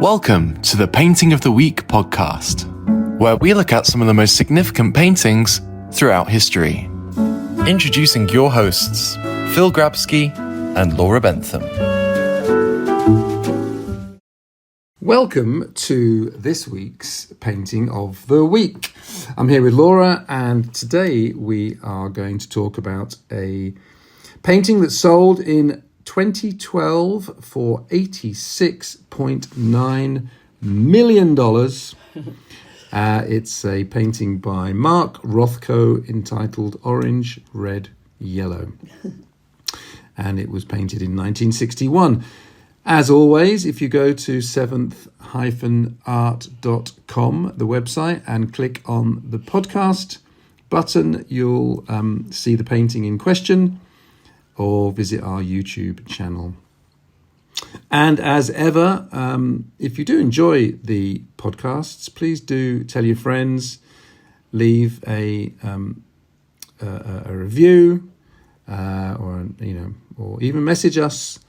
Welcome to the Painting of the Week podcast, where we look at some of the most significant paintings throughout history. Introducing your hosts, Phil Grabsky and Laura Bentham. Welcome to this week's Painting of the Week. I'm here with Laura, and today we are going to talk about a painting that sold in 2012 for $86.9 million. It's a painting by Mark Rothko entitled Orange, Red, Yellow. And it was painted in 1961. As always, if you go to 7th-art.com, the website, and click on the podcast button, you'll see the painting in question, or visit our YouTube channel. And as ever, if you do enjoy the podcasts, please do tell your friends, leave a review, or even message us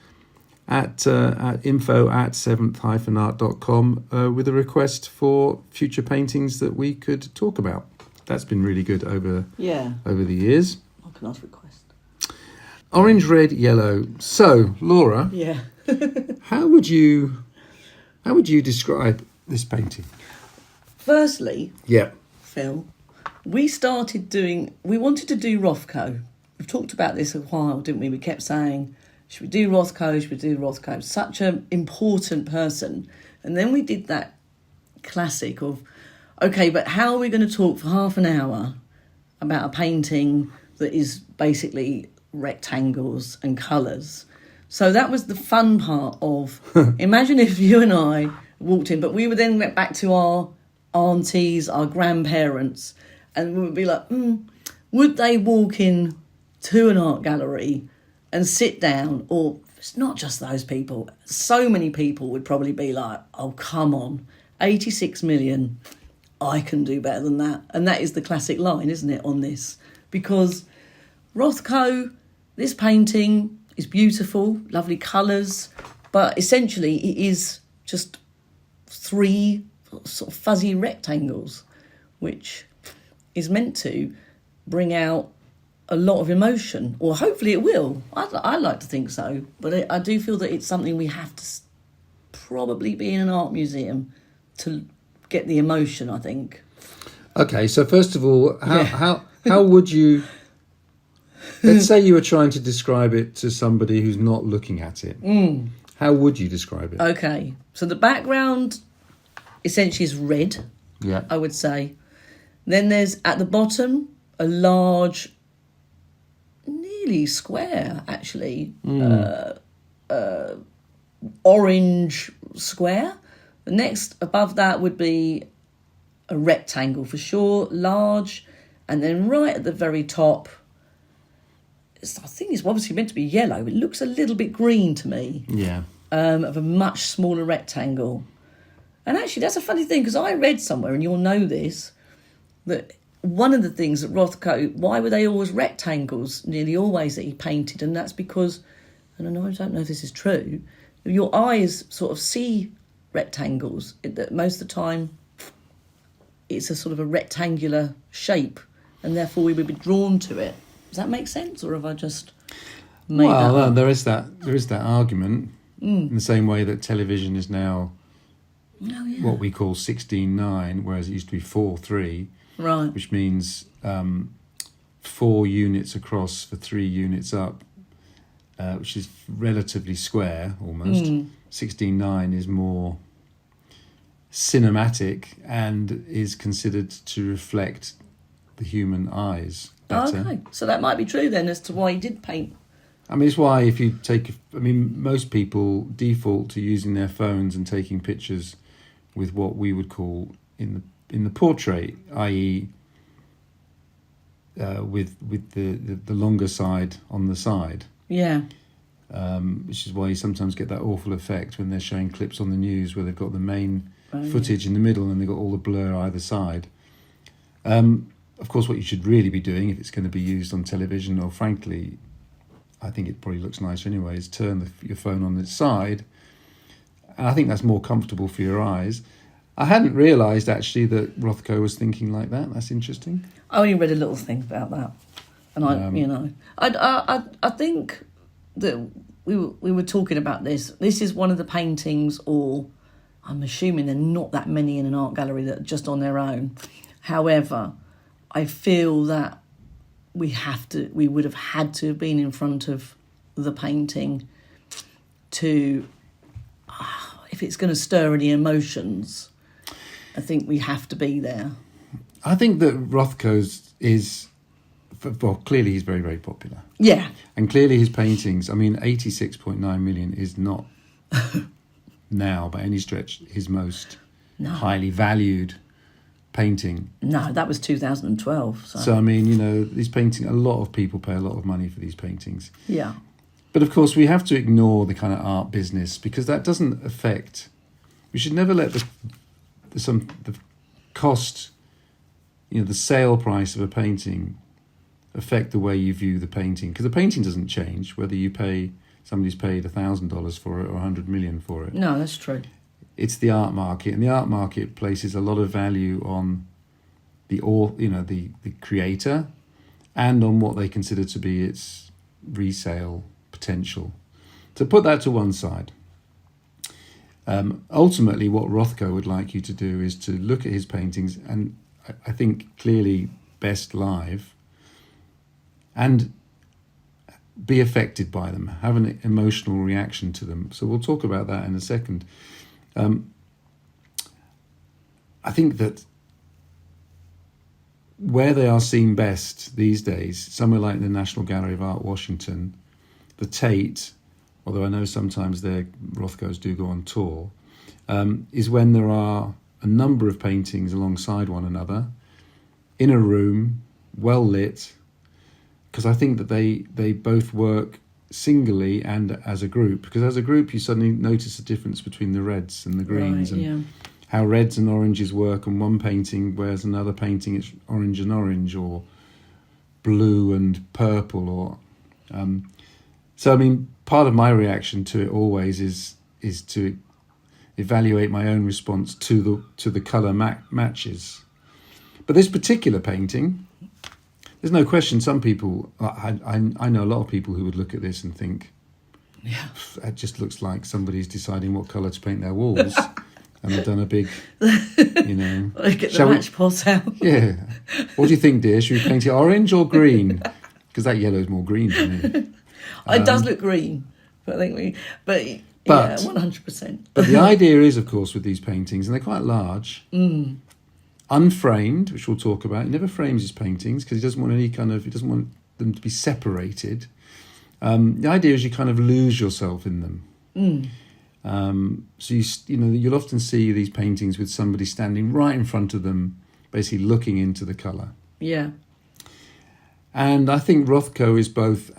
at info@7th-art.com with a request for future paintings that we could talk about. That's been really good over the years. I can ask request. Orange, red, yellow. So, Laura, how would you describe this painting? Firstly, Yeah. Phil, we wanted to do Rothko. We've talked about this a while, didn't we? We kept saying, should we do Rothko? Should we do Rothko? Such an important person. And then we did that classic of, okay, but how are we going to talk for half an hour about a painting that is basically rectangles and colours? So that was the fun part of, imagine if you and I walked in, but we would then went back to our aunties, our grandparents, and we would be like, would they walk in to an art gallery and sit down? Or it's not just those people. So many people would probably be like, oh, come on, 86 million, I can do better than that. And that is the classic line, isn't it, on this? Because Rothko, this painting is beautiful, lovely colours, but essentially it is just three sort of fuzzy rectangles, which is meant to bring out a lot of emotion, or hopefully it will. I like to think so, but I do feel that it's something we have to probably be in an art museum to get the emotion, I think. Okay, so first of all, how would you... Let's say you were trying to describe it to somebody who's not looking at it. How would you describe it? Okay, so the background essentially is red, yeah, I would say. Then there's, at the bottom, a large, nearly square, actually, orange square. The next, above that, would be a rectangle for sure, large. And then right at the very top, I think it's obviously meant to be yellow. It looks a little bit green to me. Yeah. Of a much smaller rectangle. And actually, that's a funny thing, because I read somewhere, and you'll know this, that one of the things that Rothko, why were they always rectangles, nearly always, that he painted? And that's because, and I don't know if this is true, your eyes sort of see rectangles. Most of the time, it's a sort of a rectangular shape, and therefore we would be drawn to it. Does that make sense, or have I just made that up? Well, there is that argument, in the same way that television is now what we call 16:9, whereas it used to be 4:3, right? Which means 4 units across for 3 units up, which is relatively square almost. 16:9 is more cinematic and is considered to reflect the human eyes better. Okay, so that might be true then as to why he did paint. I mean, it's why if you most people default to using their phones and taking pictures with what we would call in the portrait, i.e. With the longer side on the side. Yeah. Which is why you sometimes get that awful effect when they're showing clips on the news where they've got the main footage in the middle and they've got all the blur either side. Of course, what you should really be doing if it's going to be used on television, or frankly, I think it probably looks nicer anyway, is turn your phone on its side And I think that's more comfortable for your eyes. I hadn't realised actually that Rothko was thinking like that. That's interesting. I only read a little thing about that, and I think that we were talking about this. This is one of the paintings, or I'm assuming there are not that many in an art gallery that are just on their own. However, I feel that we would have had to have been in front of the painting to, if it's going to stir any emotions, I think we have to be there. I think that Rothko's is, well, clearly he's very, very popular. Yeah. And clearly his paintings, I mean, 86.9 million is not now by any stretch his most highly valued painting. No, that was 2012. So I mean, these paintings, a lot of people pay a lot of money for these paintings. Yeah. But of course, we have to ignore the kind of art business, because that doesn't affect. We should never let the cost, the sale price of a painting, affect the way you view the painting. Because the painting doesn't change whether somebody's paid $1,000 for it or 100 million for it. No, that's true. It's the art market, and the art market places a lot of value on the creator, and on what they consider to be its resale potential. So put that to one side. Ultimately, what Rothko would like you to do is to look at his paintings, and I think clearly best live, and be affected by them, have an emotional reaction to them. So we'll talk about that in a second. I think that where they are seen best these days, somewhere like the National Gallery of Art, Washington, the Tate, although I know sometimes their Rothko's do go on tour, is when there are a number of paintings alongside one another in a room, well lit, because I think that they both work singly and as a group. Because as a group, you suddenly notice the difference between the reds and the greens, and how reds and oranges work on one painting, whereas another painting it's orange and orange, or blue and purple, or so I mean, part of my reaction to it always is to evaluate my own response to the colour matches. But this particular painting, there's no question. Some people, I know a lot of people who would look at this and think, yeah, it just looks like somebody's deciding what colour to paint their walls. And they've done a big, get the match pot out. Yeah. What do you think, dear? Should we paint it orange or green? Because that yellow is more green to me. It does look green, but I think yeah, 100%. But the idea is, of course, with these paintings, and they're quite large, unframed, which we'll talk about. He never frames his paintings because he doesn't want them to be separated. The idea is you kind of lose yourself in them. So you'll often see these paintings with somebody standing right in front of them, basically looking into the colour. Yeah. And I think Rothko is both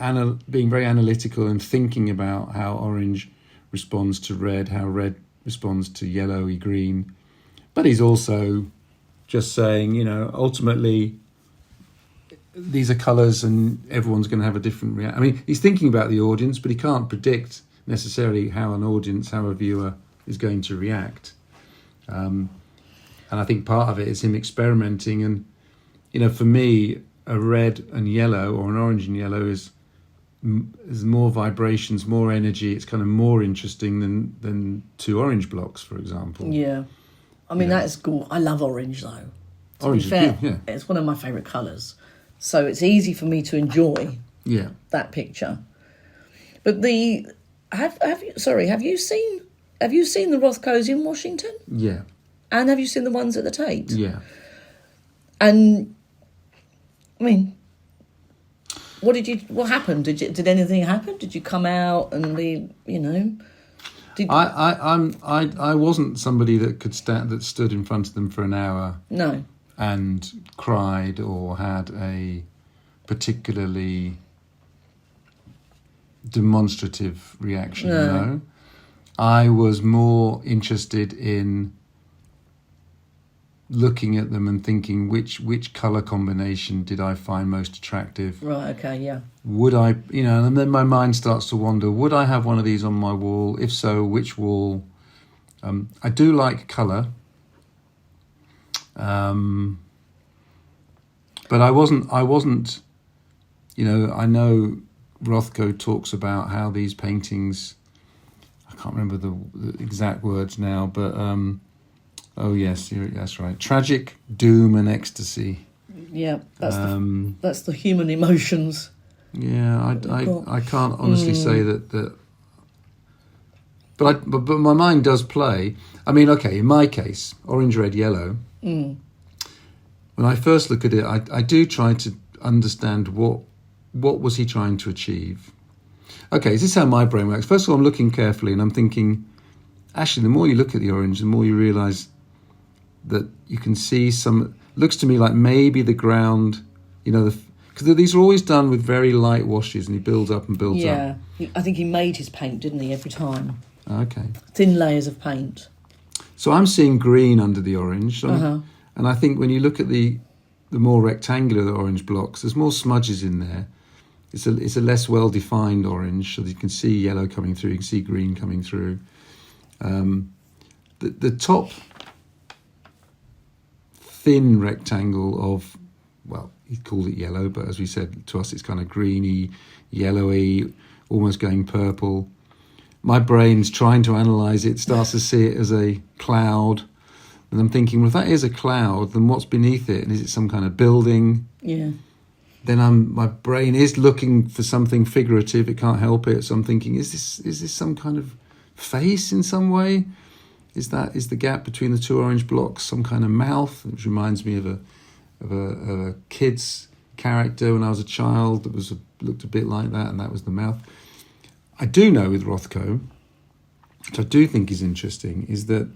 being very analytical and thinking about how orange responds to red, how red responds to yellowy green. But he's also just saying, ultimately, these are colours and everyone's going to have a different reaction. I mean, he's thinking about the audience, but he can't predict necessarily how a viewer is going to react. And I think part of it is him experimenting. And, for me, a red and yellow or an orange and yellow is more vibrations, more energy. It's kind of more interesting than two orange blocks, for example. Yeah. I mean, that's cool. I love orange, though. Orange is good, yeah. It's one of my favourite colours. So it's easy for me to enjoy that picture. But have you seen the Rothko's in Washington? Yeah. And have you seen the ones at the Tate? Yeah. And I mean, what happened? Did anything happen? Did you come out and I wasn't somebody that stood in front of them for an hour. No. And cried or had a particularly demonstrative reaction. No. I was more interested in looking at them and thinking which colour combination did I find most attractive. Right, okay, yeah. Would I, and then my mind starts to wander, would I have one of these on my wall? If so, which wall? I do like colour, but I wasn't. You know, I know Rothko talks about how these paintings. I can't remember the exact words now, but oh yes, that's right. Tragic, doom, and ecstasy. Yeah, that's the human emotions. Yeah, I can't honestly say that. But my mind does play. I mean, okay, in my case, orange, red, yellow. When I first look at it, I do try to understand what was he trying to achieve. Okay, this is how my brain works. First of all, I'm looking carefully and I'm thinking, actually, the more you look at the orange, the more you realise that you can see some. Looks to me like maybe the ground, you know, because these are always done with very light washes, and he builds up and builds up. Yeah, I think he made his paint, didn't he, every time? Okay. Thin layers of paint. So I'm seeing green under the orange, and I think when you look at the more rectangular orange blocks, there's more smudges in there. It's a less well defined orange, so that you can see yellow coming through, you can see green coming through. The top thin rectangle of, well, he called it yellow, but as we said, to us it's kind of greeny, yellowy, almost going purple. My brain's trying to analyse it, starts to see it as a cloud, and I'm thinking, well, if that is a cloud, then what's beneath it? And is it some kind of building? Yeah. Then my brain is looking for something figurative, it can't help it, so I'm thinking, is this some kind of face in some way? Is the gap between the two orange blocks some kind of mouth, which reminds me of a kid's character when I was a child that looked a bit like that, and that was the mouth. I do know with Rothko, which I do think is interesting, is that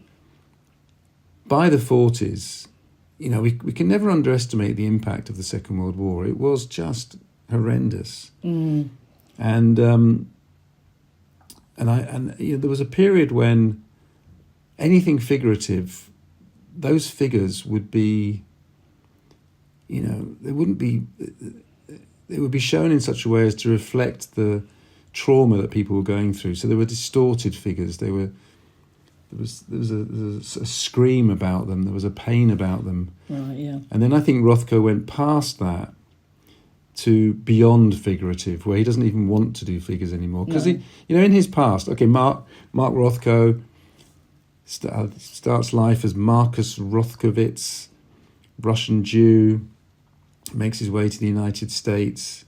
by the 40s, you know, we can never underestimate the impact of the Second World War. It was just horrendous, and you know, there was a period when anything figurative, those figures would be, you know, they would be shown in such a way as to reflect the trauma that people were going through. So they were distorted figures. There was a scream about them. There was a pain about them. Right. Yeah. And then I think Rothko went past that to beyond figurative, where he doesn't even want to do figures anymore, because he, you know, in his past, okay, Mark Rothko starts life as Marcus Rothkowitz, Russian Jew, makes his way to the United States,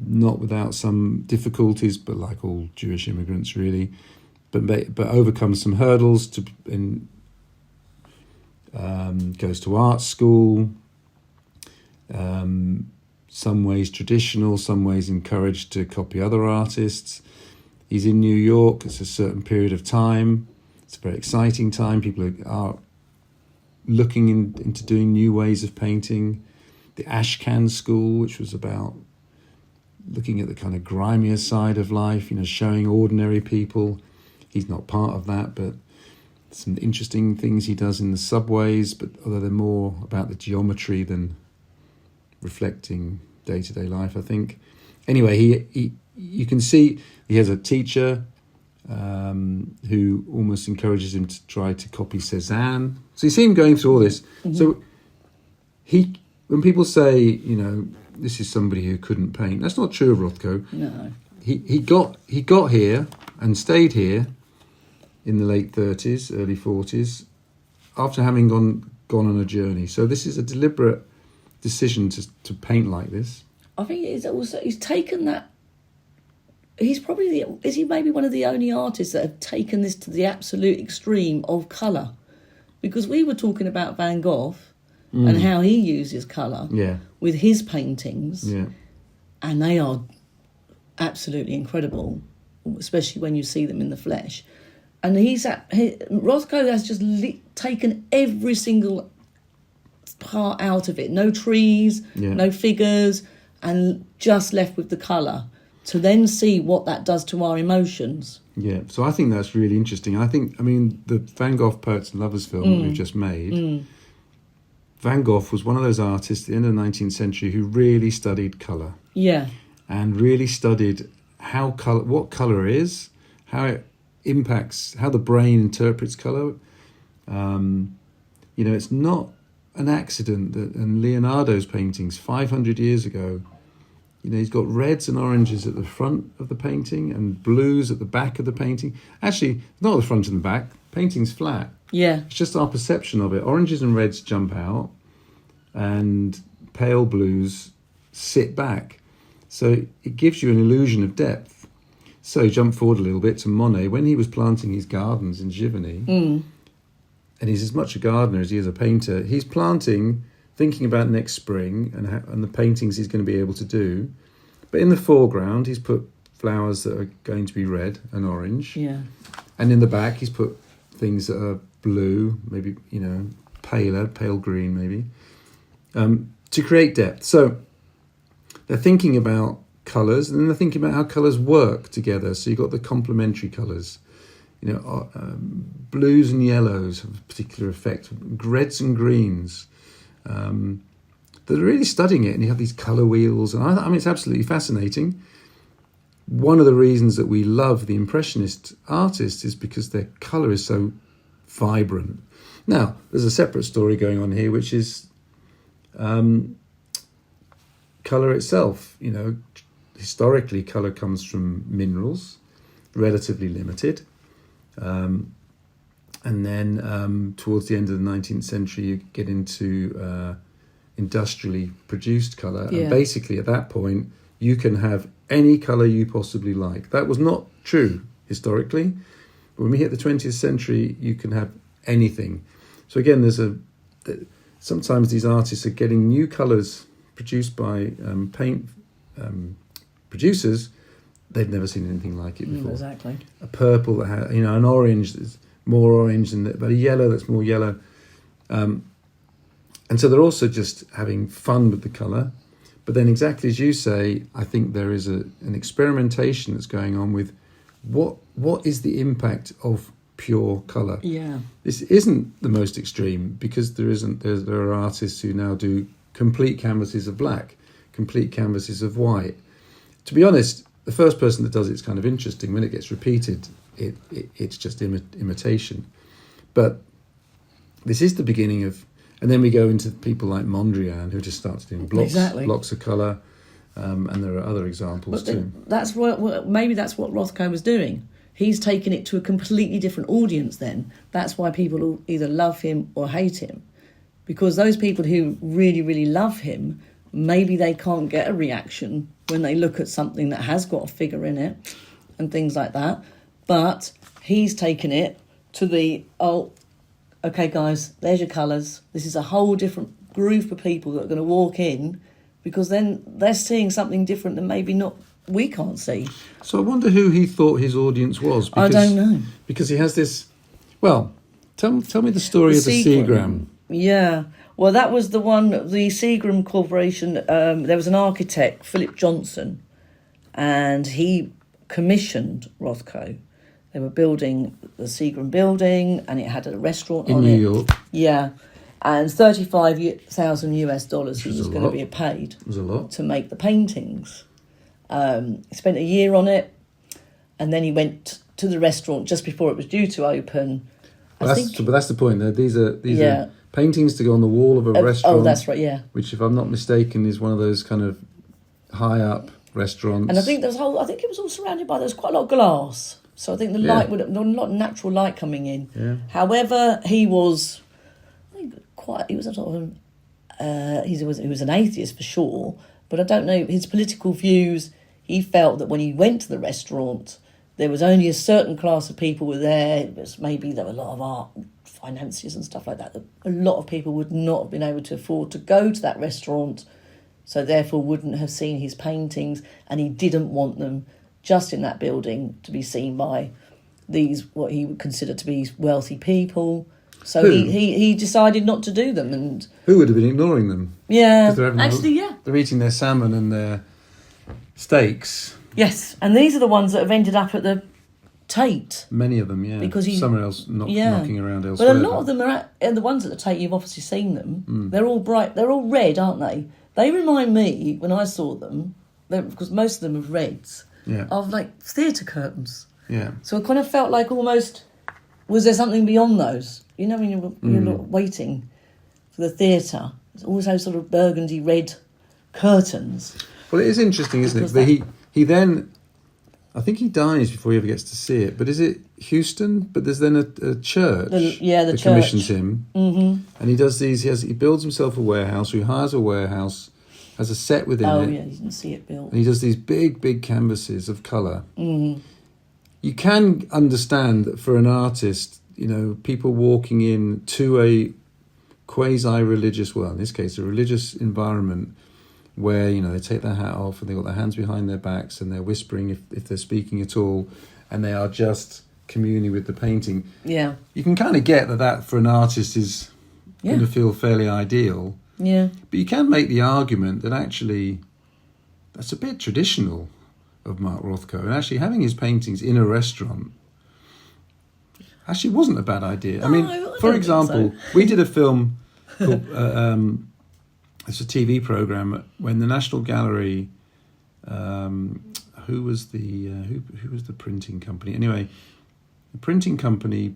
not without some difficulties, but like all Jewish immigrants, really, but overcomes some hurdles goes to art school, some ways traditional, some ways encouraged to copy other artists. He's in New York. It's a certain period of time. It's a very exciting time. People are looking into doing new ways of painting. The Ashcan School, which was about looking at the kind of grimier side of life, you know, showing ordinary people. He's not part of that, but some interesting things he does in the subways, but although they're more about the geometry than reflecting day-to-day life, I think. Anyway, he you can see he has a teacher who almost encourages him to try to copy Cézanne. So you see him going through all this. Mm-hmm. So when people say, you know, this is somebody who couldn't paint, that's not true of Rothko. No. He got here and stayed here in the late 30s, early 40s, after having gone on a journey. So this is a deliberate decision to paint like this. I think it's also, he's taken that. He's probably is he maybe one of the only artists that have taken this to the absolute extreme of colour, because we were talking about Van Gogh and how he uses colour with his paintings, and they are absolutely incredible, especially when you see them in the flesh. And Rothko has just taken every single part out of it. No trees, no figures, and just left with the colour, to then see what that does to our emotions. Yeah, so I think that's really interesting. I mean, the Van Gogh Poets and Lovers film that we've just made, Van Gogh was one of those artists at the end of the 19th century who really studied colour. Yeah. And really studied what colour is, how it impacts, how the brain interprets colour. It's not an accident that in Leonardo's paintings 500 years ago, he's got reds and oranges at the front of the painting and blues at the back of the painting. Actually, not the front and the back. Painting's flat. Yeah. It's just our perception of it. Oranges and reds jump out and pale blues sit back. So it gives you an illusion of depth. So jump forward a little bit to Monet. When he was planting his gardens in Giverny, and he's as much a gardener as he is a painter, he's planting, thinking about next spring and the paintings he's going to be able to do. But in the foreground, he's put flowers that are going to be red and orange. Yeah. And in the back, he's put things that are blue, maybe, pale green maybe, to create depth. So they're thinking about colours, and then they're thinking about how colours work together. So you've got the complementary colours. Blues and yellows have a particular effect, reds and greens. They're really studying it, and you have these colour wheels, and I mean it's absolutely fascinating. One of the reasons that we love the Impressionist artists is because their colour is so vibrant. Now, there's a separate story going on here, which is colour itself. Historically, colour comes from minerals, relatively limited. And then towards the end of the 19th century, you get into industrially produced colour. Yeah. And basically, at that point, you can have any colour you possibly like. That was not true historically. But when we hit the 20th century, you can have anything. So again, sometimes these artists are getting new colours produced by paint producers. They've never seen anything like it before. Exactly. A purple that has, an orange that's more orange than that, but a yellow that's more yellow. And so they're also just having fun with the colour. But then exactly as you say, I think there is an experimentation that's going on with what is the impact of pure colour. Yeah. This isn't the most extreme because there are artists who now do complete canvases of black, complete canvases of white. To be honest, the first person that does it's kind of interesting. When it gets repeated, it's just imitation. But this is the beginning of, and then we go into people like Mondrian who just starts doing blocks of colour, and there are other examples too. Maybe that's what Rothko was doing. He's taken it to a completely different audience then. That's why people will either love him or hate him. Because those people who really, really love him, maybe they can't get a reaction when they look at something that has got a figure in it and things like that. But he's taken it to okay, guys, there's your colours. This is a whole different group of people that are going to walk in because then they're seeing something different that maybe we can't see. So I wonder who he thought his audience was. I don't know. Because he has this... Well, tell me the story of the Seagram. Yeah. Well, that was the one, the Seagram Corporation, there was an architect, Philip Johnson, and he commissioned Rothko. They were building the Seagram building, and it had a restaurant in New York. Yeah. And $35,000 US he was going to be paid. It was a lot. To make the paintings. He spent a year on it, and then he went to the restaurant just before it was due to open. But that's the point. These are paintings to go on the wall of a restaurant. Oh, that's right, yeah. Which, if I'm not mistaken, is one of those kind of high up restaurants. And I think it was all surrounded by, there was quite a lot of glass. So I think there was a lot of natural light coming in. Yeah. However, he was an atheist for sure, but I don't know his political views. He felt that when he went to the restaurant, there was only a certain class of people were there. Maybe there were a lot of art financiers and stuff like that. A lot of people would not have been able to afford to go to that restaurant, so therefore wouldn't have seen his paintings, and he didn't want them just in that building to be seen by these, what he would consider to be wealthy people. So he decided not to do them. And who would have been ignoring them? Yeah, they're eating their salmon and their steaks. Yes, and these are the ones that have ended up at the Tate. Many of them, yeah. Because somewhere else knocking around elsewhere. But a lot of them are the ones at the Tate. You've obviously seen them. Mm. They're all bright. They're all red, aren't they? They remind me when I saw them, because most of them are reds. Yeah. Of like theatre curtains. Yeah. So I kind of felt like almost, was there something beyond those? You know, when you're waiting for the theatre, there's always those sort of burgundy red curtains. Well, it is interesting, isn't it? But he then, I think he dies before he ever gets to see it. But is it Houston? But there's then a church the that church commissions him. Mm-hmm. And he does these, he builds himself a warehouse, or he hires a warehouse, has a set within it. Oh, yeah, you can see it built. And he does these big canvases of colour. Mm-hmm. You can understand that for an artist, you know, people walking in to a quasi-religious, well, in this case, a religious environment where, you know, they take their hat off and they've got their hands behind their backs and they're whispering if they're speaking at all, and they are just communing with the painting. Yeah. You can kind of get that for an artist is going to feel fairly ideal. Yeah. But you can make the argument that actually that's a bit traditional of Mark Rothko, and actually having his paintings in a restaurant actually wasn't a bad idea. No, I mean, I for don't example, think so. we did a film called it's a TV program when the National Gallery, who was the printing company? Anyway, the printing company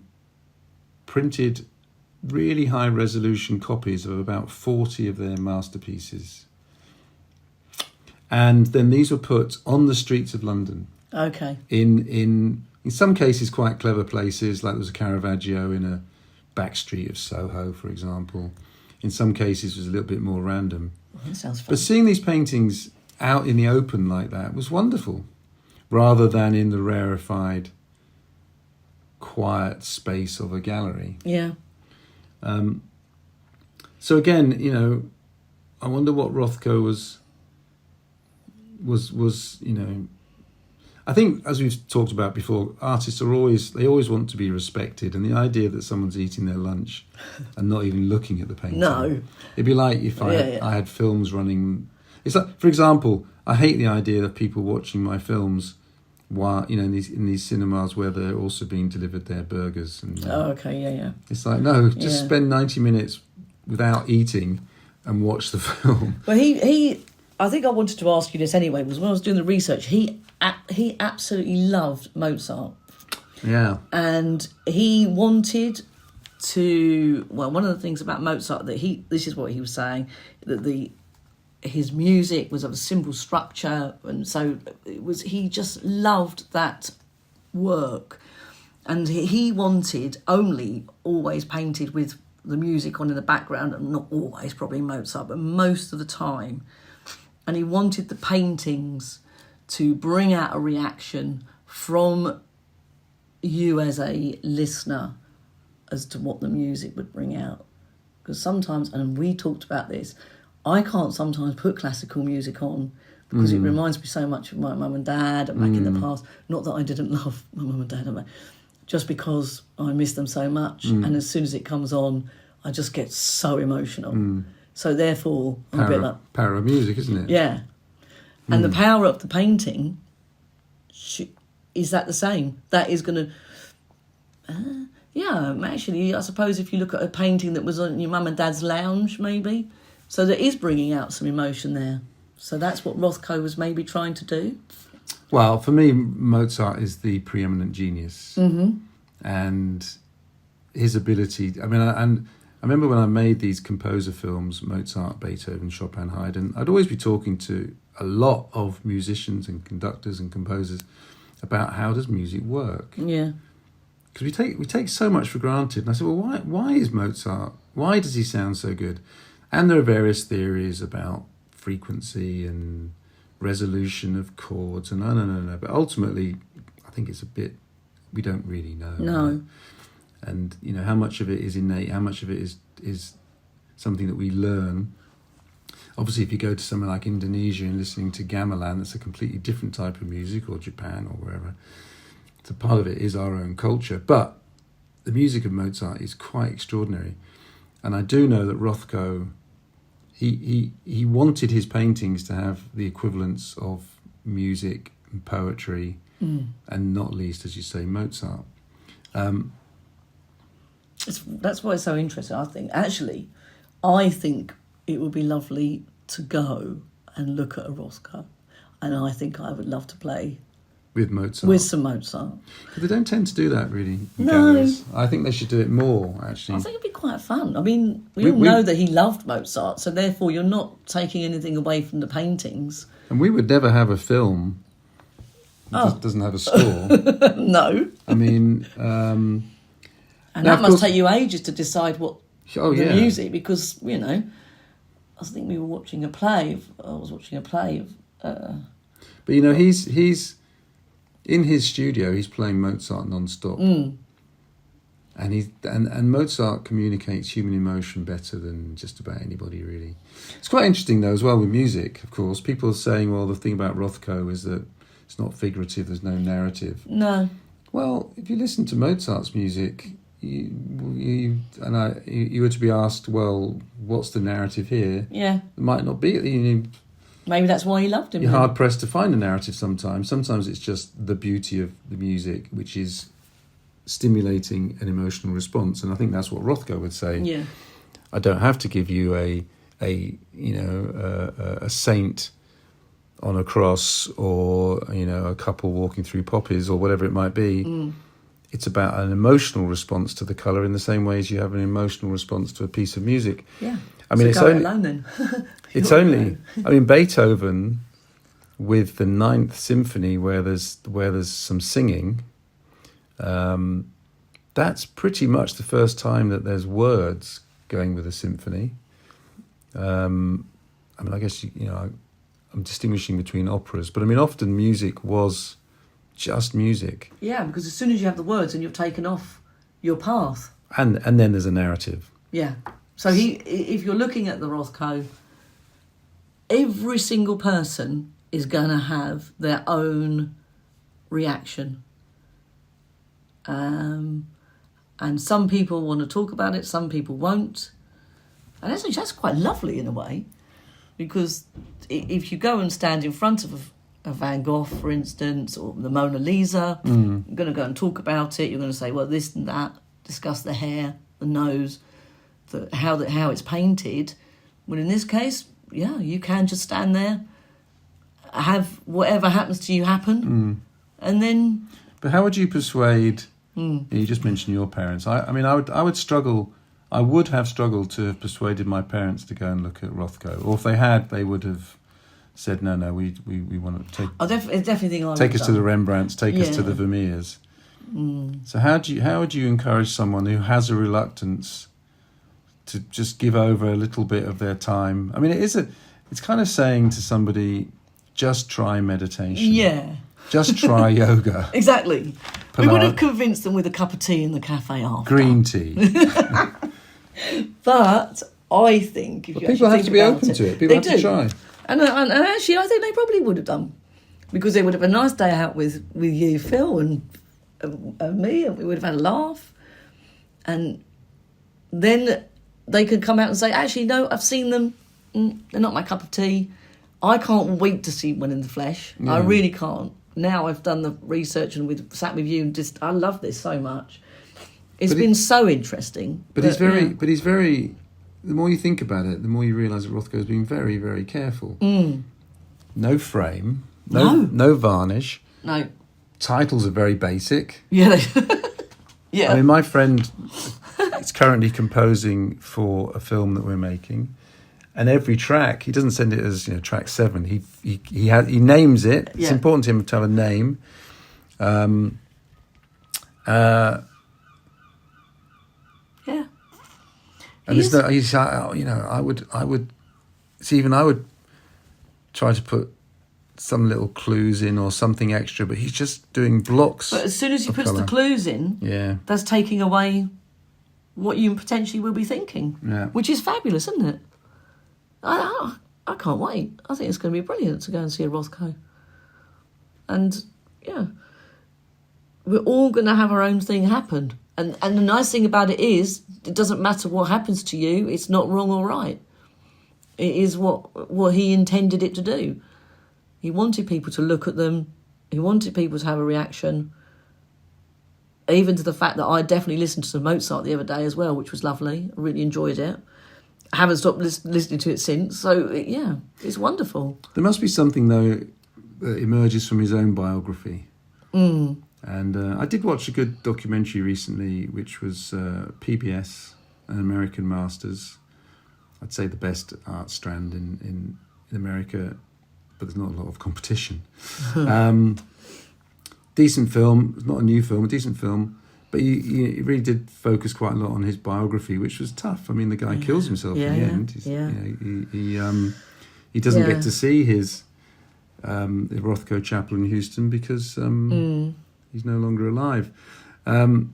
printed really high resolution copies of about 40 of their masterpieces. And then these were put on the streets of London. Okay. In some cases quite clever places, like there was a Caravaggio in a back street of Soho, for example. In some cases it was a little bit more random. Well, that sounds fun. But seeing these paintings out in the open like that was wonderful, rather than in the rarefied, quiet space of a gallery. Yeah. So again, you know, I wonder what Rothko was, you know, I think, as we've talked about before, artists always want to be respected, and the idea that someone's eating their lunch and not even looking at the painting. No. It'd be like if I had films running. It's like, for example, I hate the idea of people watching my films while, you know, in these cinemas where they're also being delivered their burgers. And, yeah. It's like, no, just spend 90 minutes without eating and watch the film. Well, he I think I wanted to ask you this anyway, was when I was doing the research, he absolutely loved Mozart. Yeah. And he wanted to, well, one of the things about Mozart that this is what he was saying, that his music was of a simple structure, and so he just loved that work. And he wanted only always painted with the music on in the background, and not always, probably Mozart, but most of the time. And he wanted the paintings to bring out a reaction from you as a listener as to what the music would bring out. Because sometimes, and we talked about this, I can't sometimes put classical music on because it reminds me so much of my mum and dad and back in the past. Not that I didn't love my mum and dad, just because I miss them so much. And as soon as it comes on, I just get so emotional. So therefore, I'm a bit like... Power of music, isn't it? Yeah. And the power of the painting, is that the same? That is going to... yeah, actually, I suppose if you look at a painting that was on your mum and dad's lounge, maybe, so that is bringing out some emotion there. So that's what Rothko was maybe trying to do? Well, for me, Mozart is the preeminent genius. Mm-hmm. And his ability... I mean, and I remember when I made these composer films, Mozart, Beethoven, Chopin, Haydn, I'd always be talking to a lot of musicians and conductors and composers about how does music work. Yeah. Because we take so much for granted. And I said, well, why is Mozart, why does he sound so good? And there are various theories about frequency and resolution of chords and no. But ultimately, I think it's a bit, we don't really know. No. And, you know, how much of it is innate, how much of it is something that we learn. Obviously, if you go to somewhere like Indonesia and listening to gamelan, that's a completely different type of music, or Japan or wherever. So part of it is our own culture. But the music of Mozart is quite extraordinary. And I do know that Rothko, he wanted his paintings to have the equivalence of music and poetry, and not least, as you say, Mozart. That's why it's so interesting, I think. Actually, I think it would be lovely to go and look at a Rothko. And I think I would love to play with Mozart. With some Mozart. But they don't tend to do that, really. No. Galleries. I think they should do it more, actually. I think it'd be quite fun. I mean, we all know that he loved Mozart, so therefore you're not taking anything away from the paintings. And we would never have a film that doesn't have a score. No. I mean... and that must take you ages to decide what the music, because, you know, I think we were watching a play. I was watching a play of... But, you know, he's in his studio, he's playing Mozart non-stop. Mm. And Mozart communicates human emotion better than just about anybody, really. It's quite interesting, though, as well, with music, of course. People are saying, well, the thing about Rothko is that it's not figurative, there's no narrative. No. Well, if you listen to Mozart's music, you were to be asked, well, what's the narrative here? Yeah. It might not be. Maybe that's why he loved him. You're hard-pressed to find a narrative sometimes. Sometimes it's just the beauty of the music, which is stimulating an emotional response. And I think that's what Rothko would say. Yeah. I don't have to give you a saint on a cross, or, you know, a couple walking through poppies, or whatever it might be. Mm. It's about an emotional response to the colour, in the same way as you have an emotional response to a piece of music. Yeah. I mean, so it's alone then. It's only. I mean, Beethoven, with the Ninth Symphony, where there's some singing. That's pretty much the first time that there's words going with a symphony. I mean, I guess I'm distinguishing between operas, but I mean, often music was just music. Yeah, because as soon as you have the words and you've taken off your path. And then there's a narrative. Yeah. So if you're looking at the Rothko, every single person is going to have their own reaction. And some people want to talk about it, some people won't. And that's quite lovely in a way, because if you go and stand in front of a Van Gogh, for instance, or the Mona Lisa, you're going to go and talk about it. You're going to say, well, this and that, discuss the hair, the nose, how it's painted. Well, in this case, yeah, you can just stand there, have whatever happens to you happen, and then... But how would you persuade... You just mentioned your parents. I would struggle... I would have struggled to have persuaded my parents to go and look at Rothko. Or if they had, they would have said, no, we want to take... definitely take us to the Rembrandts, take us to the Vermeers. So how would you encourage someone who has a reluctance to just give over a little bit of their time? I mean, it's kind of saying to somebody, just try meditation. Yeah. Just try yoga. Exactly. We would have convinced them with a cup of tea in the cafe after. Green tea. But I think... people have to be open to it. People have to try. And actually, I think they probably would have done. Because they would have a nice day out with you, Phil, and me, and we would have had a laugh. And then they could come out and say, actually, no, I've seen them. They're not my cup of tea. I can't wait to see one in the flesh. I really can't. Now I've done the research and sat with you, and I love this so much. It's been so interesting. But he's very... The more you think about it, the more you realise that Rothko's being very, very careful. No frame, no varnish. No. Titles are very basic. Yeah. Yeah. I mean, my friend is currently composing for a film that we're making, and every track, he doesn't send it as track 7. He names it. It's important to him to have a name. Yeah. And I would try to put some little clues in or something extra, but he's just doing blocks. But as soon as he puts the clues in, that's taking away what you potentially will be thinking, which is fabulous, isn't it? I can't wait. I think it's going to be brilliant to go and see a Rothko. And, we're all going to have our own thing happen. And the nice thing about it is, it doesn't matter what happens to you. It's not wrong or right. It is what he intended it to do. He wanted people to look at them. He wanted people to have a reaction. Even to the fact that I definitely listened to some Mozart the other day as well, which was lovely. I really enjoyed it. I haven't stopped listening to it since. So, it's wonderful. There must be something, though, that emerges from his own biography. And I did watch a good documentary recently, which was PBS, an American Masters. I'd say the best art strand in America, but there's not a lot of competition. Decent film. It's not a new film, a decent film. But he really did focus quite a lot on his biography, which was tough. I mean, the guy kills himself in the end. He doesn't get to see his the Rothko Chapel in Houston because he's no longer alive. Like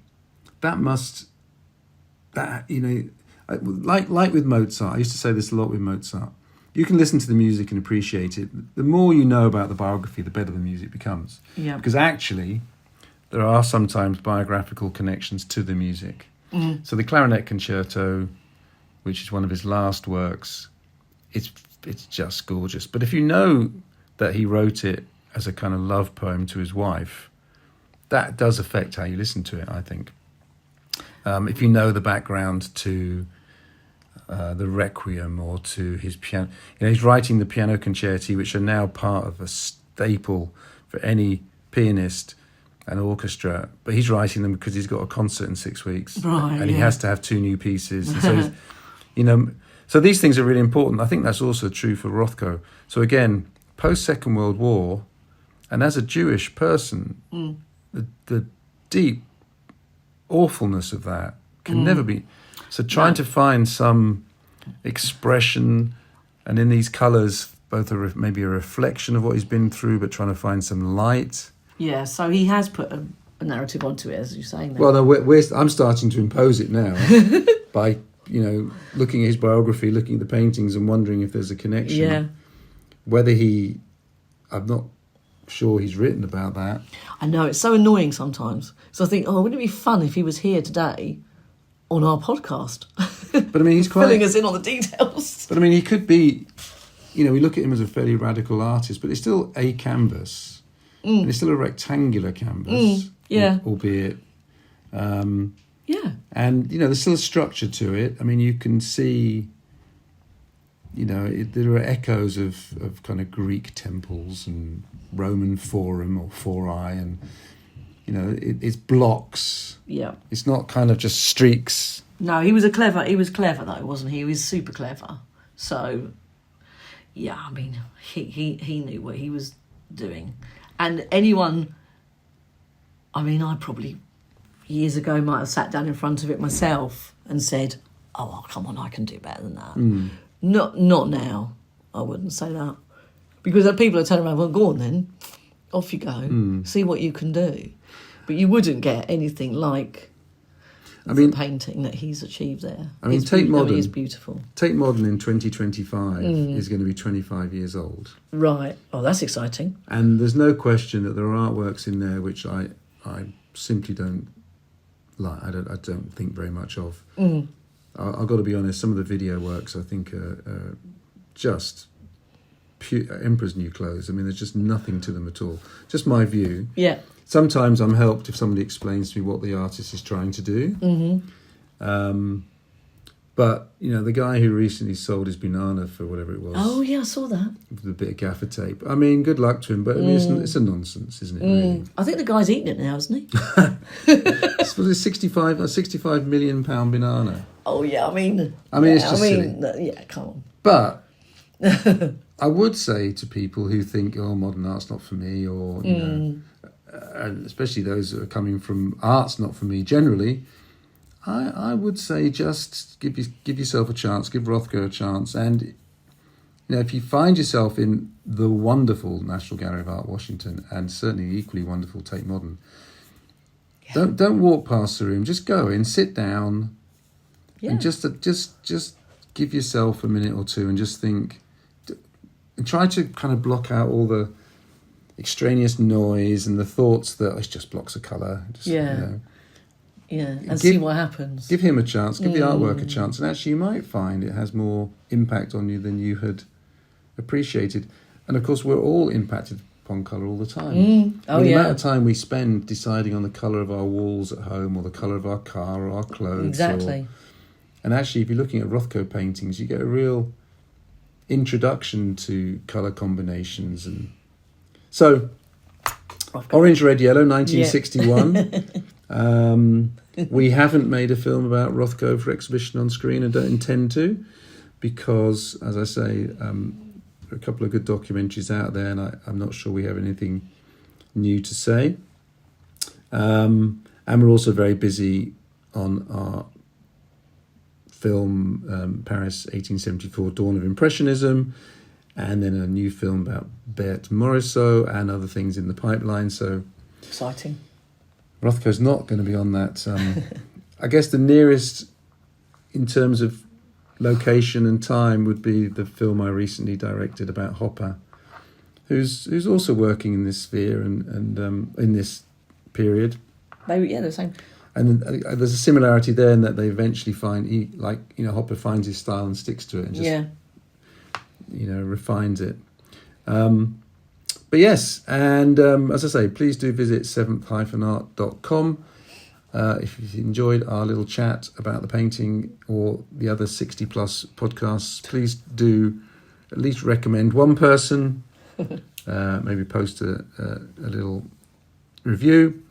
with Mozart, I used to say this a lot with Mozart. You can listen to the music and appreciate it. The more you know about the biography, the better the music becomes. Yeah. Because actually, there are sometimes biographical connections to the music. So the Clarinet Concerto, which is one of his last works, it's just gorgeous. But if you know that he wrote it as a kind of love poem to his wife, that does affect how you listen to it, I think. If you know the background to the Requiem or to his piano, he's writing the piano concerti, which are now part of a staple for any pianist and orchestra, but he's writing them because he's got a concert in 6 weeks, and he has to have 2 new pieces. And so, so these things are really important. I think that's also true for Rothko. So again, post Second World War, and as a Jewish person, the deep awfulness of that can never be. So trying to find some expression, and in these colours, both maybe a reflection of what he's been through, but trying to find some light. Yeah, so he has put a narrative onto it, as you're saying. There. Well, no, I'm starting to impose it now by, looking at his biography, looking at the paintings and wondering if there's a connection. Yeah. Whether I'm not sure he's written about that. I know, it's so annoying sometimes. So I think, wouldn't it be fun if he was here today on our podcast? But I mean, he's quite... filling us in on the details. But I mean, he could be, we look at him as a fairly radical artist, but it's still a canvas. And it's still a rectangular canvas, albeit. And, there's still a structure to it. I mean, you can see, there are echoes of kind of Greek temples and Roman Forum or Fori, and, it's blocks. Yeah. It's not kind of just streaks. No, he was clever though, wasn't he? He was super clever. So, yeah, I mean, he knew what he was doing. And anyone, I mean, I probably years ago might have sat down in front of it myself and said, oh, come on, I can do better than that. Not now, I wouldn't say that. Because people are turning around, well, go on then, off you go, see what you can do. But you wouldn't get anything like the painting that he's achieved there. I mean, Tate Modern is beautiful. Tate Modern in 2025 is going to be 25 years old. Right. Oh, that's exciting. And there's no question that there are artworks in there which I simply don't like. I don't think very much of. I've got to be honest. Some of the video works I think are just pure Emperor's New Clothes. I mean, there's just nothing to them at all. Just my view. Yeah. Sometimes I'm helped if somebody explains to me what the artist is trying to do. But, the guy who recently sold his banana for whatever it was. Oh, yeah, I saw that. With a bit of gaffer tape. I mean, good luck to him, but I mean, it's a nonsense, isn't it, really? I think the guy's eating it now, isn't he? It's a 65 million pound banana. Oh, yeah, I mean, it's just silly. Yeah, come on. But I would say to people who think, modern art's not for me, or, and especially those that are coming from art's not for me generally, I would say just give yourself a chance, give Rothko a chance, and if you find yourself in the wonderful National Gallery of Art, Washington, and certainly the equally wonderful Tate Modern, don't walk past the room. Just go in, sit down, and just give yourself a minute or two and just think, and try to kind of block out all the extraneous noise and the thoughts that it's just blocks of colour. And see what happens. Give him a chance, give the artwork a chance, and actually you might find it has more impact on you than you had appreciated. And of course, we're all impacted upon colour all the time. The amount of time we spend deciding on the colour of our walls at home or the colour of our car or our clothes. Exactly. And actually, if you're looking at Rothko paintings, you get a real introduction to colour combinations. And so Rothko. Orange, Red, Yellow, 1961. We haven't made a film about Rothko for exhibition on screen and don't intend to, because, as I say, there are a couple of good documentaries out there, and I'm not sure we have anything new to say. And we're also very busy on our film Paris 1874, Dawn of Impressionism, and then a new film about Berthe Morisot and other things in the pipeline. So Exciting. Rothko's not going to be on that. I guess the nearest in terms of location and time would be the film I recently directed about Hopper, who's also working in this sphere and in this period. The same. And there's a similarity there in that they eventually find, Hopper finds his style and sticks to it and just, refines it. But yes, and as I say, please do visit seventh-art.com. If you've enjoyed our little chat about the painting or the other 60 plus podcasts, please do at least recommend one person, maybe post a little review,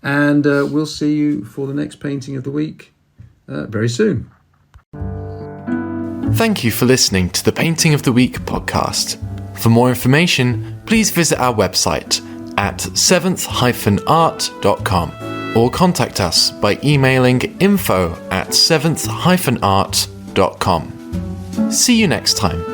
and we'll see you for the next painting of the week very soon. Thank you for listening to the Painting of the Week podcast. For more information, please visit our website at seventh-art.com or contact us by emailing info@seventh-art.com. See you next time.